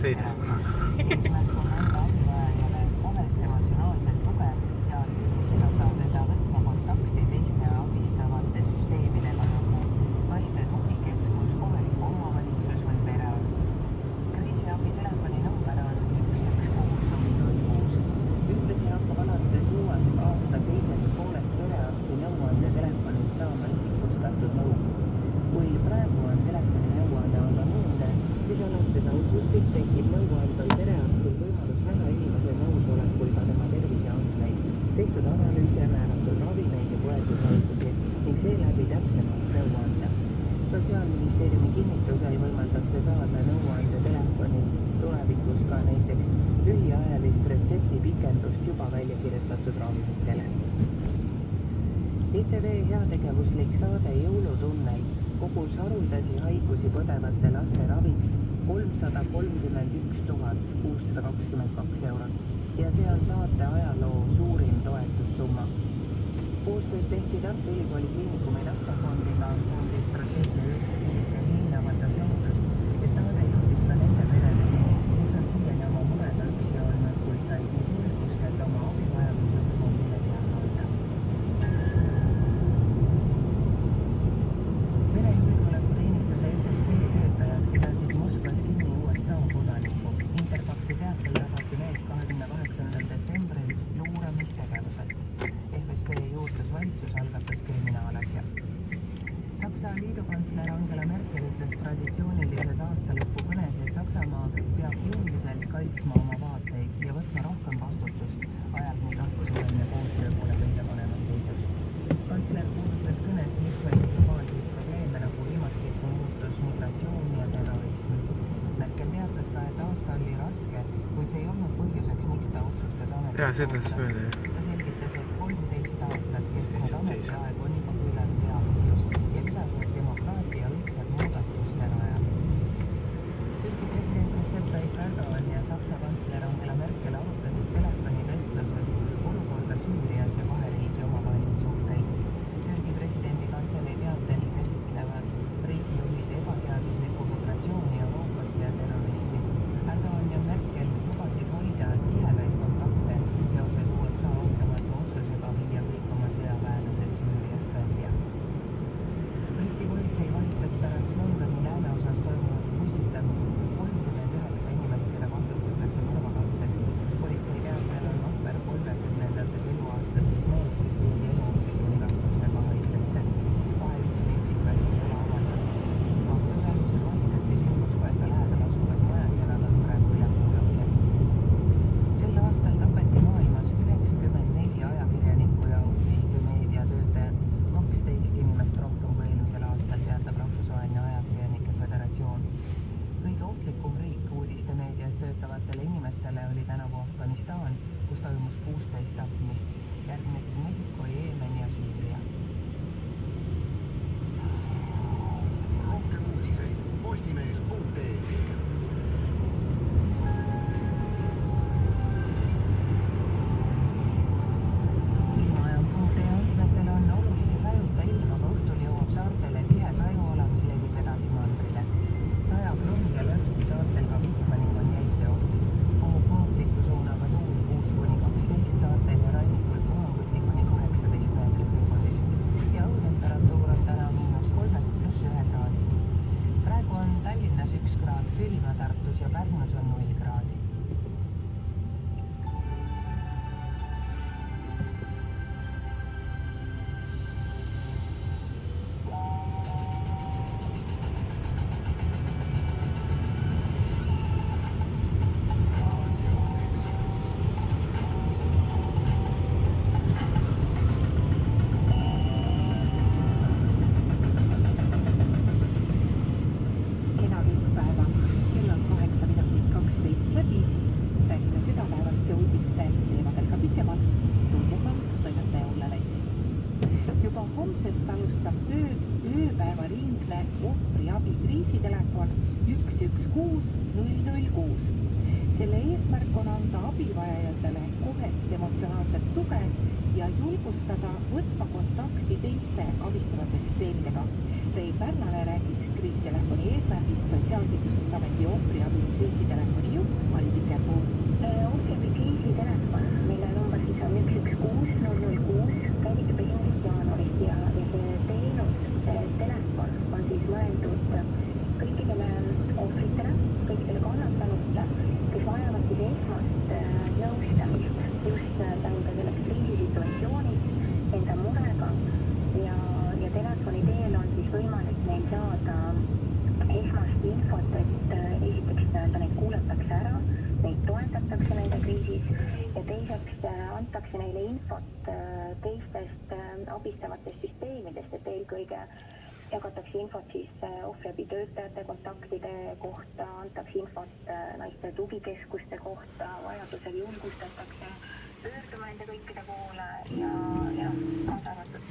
seina. Eesmärk on anda abivajajale kohest emotsionaalset tuge ja julgustada teda võtma kontakti teiste abistavate süsteemidega nagu naiste tugikeskus, kohalik omavalitsus või perearst. Kriisiabi telefoni number on 116 ühtlasi hakkab alates uue aasta teisest poolest perearsti nõuande telefonilt saama isikustatud nõu. Kui praegu on telefoni nõuande anonüümne, siis alates augustist tekib nõuandval perearstil võimalus näha inimese nõusolekul ka tema terviseandmeid, tehtud analüüse, määratud ravimeid ja võetud haigusi ning seeläbi täpsemalt nõu anda. Sotsiaalministeeriumi kinnitusel võimaldakse saada nõuande telefonilt tulevikus ka näiteks lühiajalist retseptipikendust juba välja kirjutatud ravimitele. ETV heategevuslik saade Jõulutunnel kogus haruldasi haigusi põdevate laste raviks 331 622 eurot ja see on saate ajaloo suurim toetussumma. Koostööd tehti Tartu Ülikooli Kliinikumi lastefondiga, fondi strateegia juht Liin avaldas lootust, et saade jõudis ka nende peredeni, kes on siiani oma murega üksi olnud, kuid said nüüd julgust, et oma abivajadusest fondile teada anda. Merejulgeolekuteenistuse FSB töötajad pidasid Moskvas kinni USA kodanikku. Interfaxi teatel tabati mees 28. detsembril luuramistegevusel. FSB juurdlusvalitsus algatas kriminaalasja. Saksa liidukantsler Angela Merkel ütles traditsioonilises aastalõpukõnes, et Saksamaa peab jõuliselt kaitsma oma vaateid ja võtma rohkem vastutust, ajal mil rahvusvaheline koostöö pole kõige paremas seisus. Kantsler puudutas kõnes mitmeid globaalseid probleeme nagu ilmastikumuutus, migratsioon ja terrorism. Merkel teatas ka, et aasta oli raske, kuid see ei olnud põhjuseks, miks ta otsustas ametist mööda. Ta selgitas, et 13 aastat kestnud ametiaeg on juba küllalt hea põhjus ja lisas, et demokraatia õitseb muudatuste najal. Türgi president Recep Tayyip Erdoğan ja Saksa kantsler Angela Merkel arutasid telefonivestluses olukorda Süürias ja kahe riigi omavahelisi suhteid. Türgi presidendi kantselei teatel käsitlevad riigijuhid ebaseaduslikku migratsiooni Euroopasse ja terrorismi. Erdoğan ja Merkel lubasid hoida tihedaid kontakte seoses USA ootamatu otsusega viia kõik oma sõjaväelased Süüriast välja. Briti politsei vahistas pärast Londoni lääneosas toimunud pussitamist 39 inimest, keda kahtlustatakse mõrvakatses. Politsei teatel on ohver 30. eluaastates mees, kes viidi eluohtliku vigastustega haiglasse. Vahejuhtumi üksikasju ei ole avaldatud. Kahtlusalusel vahistati sündmuspaika lähedal asuvas majas ja nad on praegu ülepuuramisel. Sel aastal tapeti maailmas 94 ajakirjanikku ja multimeedia töötajat, 12 inimest rohkem kui eelmisel aastal, teatab Rahvusvaheline Ajakirjanike Föderatsioon. Kõige ohtlikum riik uudistemeedias töötavatele inimestele oli tänavu Afganistan, kus toimus 16 tapmist. Järgnesid Mehhiko, Jeemen ja Süüria. Rohkem uudiseid postimees.ee. Ilmaajam.ee andmetel on olulise sajuta ilmaga õhtul jõuab saartele tihe sajuala, mis levib edasi mandrile. Sajab lund ja lörtsi saartel ka vihma ning on jäiteoht. Puhub muutliku suunaga tuul 6–12 saartel ja rannikul puhanguti kuni 18 meetrit sekundis. Ja õhutemperatuur on täna -3 +1 kraadi. Praegu on Tallinnas 1 kraad külma, Tartus ja Pärnus on 0 kraadi. Kena keskpäeva, kell on 8:12 läbi. Räägime südapäevast ja uudiste teemadel ka pikemalt. Stuudios on toimetaja Ulla Lets. Juba homsest alustab tööd ööpäevaringne ohvriabi kriisitelefon 116 006. Selle eesmärk on anda abivajajatele kohest emotsionaalset tuge ja julgustada võtma kontakti teiste abistavate süsteemidega. Rei Pärnale rääkis kriisitelefoni eesmärgist Sotsiaalkindlustusameti ohvriabi kriisitelefoni aidatakse nende kriisis ja teiseks antakse neile infot teistest abistavatest süsteemidest, et eelkõige jagatakse infot siis ohvriabitöötajate kontaktide kohta, antakse infot naiste tugikeskuste kohta, vajadusel julgustatakse pöörduma nende kõikide poole ja kaasa arvatud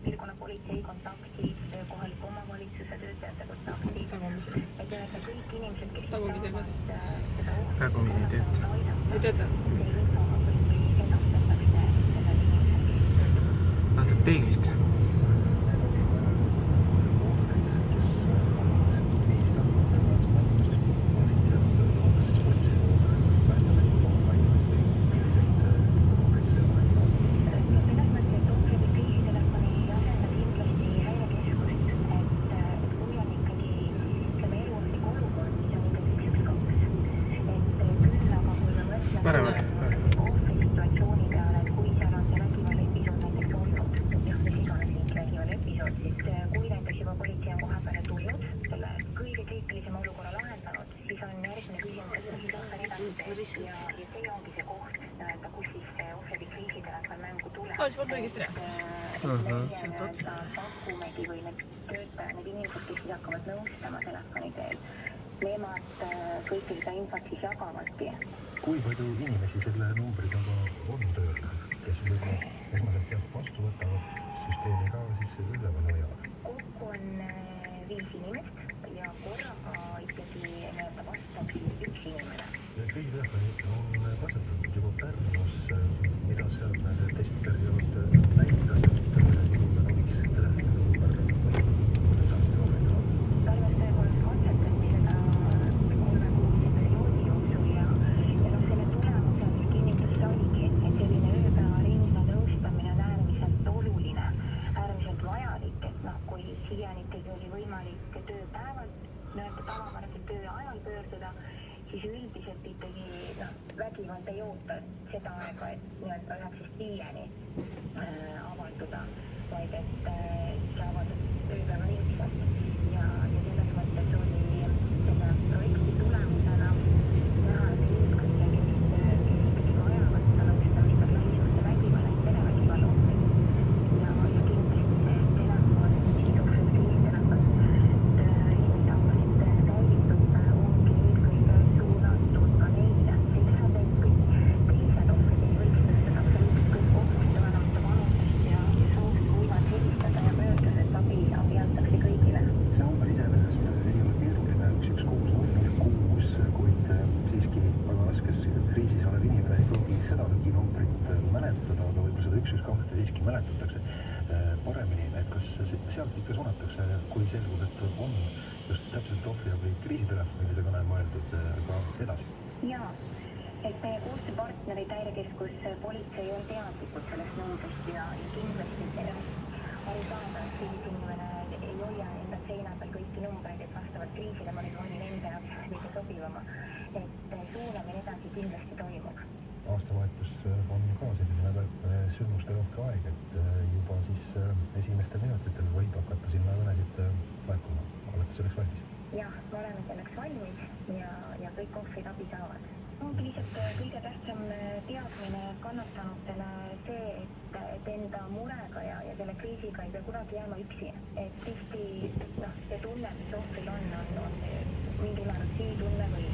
piirkonnapolitsei kontaktid, kohaliku omavalitsuse töötajate kontaktid. Et ühesõnaga kõik inimesed, kes saavad seda Tagumine ei tööta. see info kõiki edastatakse sellele inimesele, kes pöördub. Vaatad peeglist. Pakumegi või need töötajad, need inimesed, kes siis hakkavad nõustama telefoni teel, nemad kõike seda infot siis jagavadki. Kui palju inimesi selle numbrid on tööl, kes juba esmaselt vastu võtavad süsteemi ka siis üleval hoiavad? Kokku on 5 inimest ja korraga ikkagi vastab siis 1 inimene. Kriisitelefoni on kasutatud juba Pärnus, mida seal testperiood näitas, et juhul abiks telefoninumber Pärnus tõepoolest katsetati seda 3-kuulise perioodi jooksul ja selle tulemusel kinnitus saigi, et selline ööpäevaringne nõustamine on äärmiselt oluline, äärmiselt vajalik, et kui siiani ikkagi oli võimalik tööpäeval, tavapärase töö ajal pöörduda, siis üldiselt ikkagi vägivald ei oota seda aega, et 9-5 avalduda, vaid et see avaldub ööpäeva lihtsalt ja selles mõttes oli selle projekti tulemusena näha, et eelkõige, kes ikkagi vajavad seda nõustamist, on lähisuhtevägivalla ja perevägivalla ohvrid ja kindlasti see telefon, siis ohvrikriisitelefon, inimesed hakkasid käivituma, ongi eelkõige suunatud ka neile. See ei tähenda, et kõik teised ohvrid ei võiks tõstada, absoluutselt kõik ohvrid olenemata vanusest ja soovist võivad helistada ja pöörduda, et abi antakse kõigile. See number iseenesest ei ole keeruline, 116 006, kuid siiski väga raskes kriisis olev inimene ei pruugi seda numbrit mäletada, aga võib-olla seda 112 siiski mäletatakse paremini, et kas sealt ikka suunatakse, kui selgub, et on just täpselt ohvriabi kriisitelefonide kõne mõeldud ka edasi? Jaa, et meie koostööpartnerid, Häirekeskus, politsei on teadlikud sellest numbrist ja kindlasti aru saada, et kriisiinimene ei hoia enda seina peal kõiki numbreid, et vastavalt kriisile ma nüüd valin enda jaoks kõige sobivama. Et suunamine edasi kindlasti toimub. Aastavahetus on ka selline väga sündmusterohke aeg, et juba siis esimestel minutitel võib hakata sinna kõnesid laekuma. Olete selleks valmis? Jah, me oleme selleks valmis ja kõik ohvrid abi saavad. Ongi lihtsalt kõige tähtsam teadmine kannatanutele see, et enda murega ja selle kriisiga ei pea kunagi jääma üksi. Et tihti see tunne, mis ohvril on mingil määral süütunne või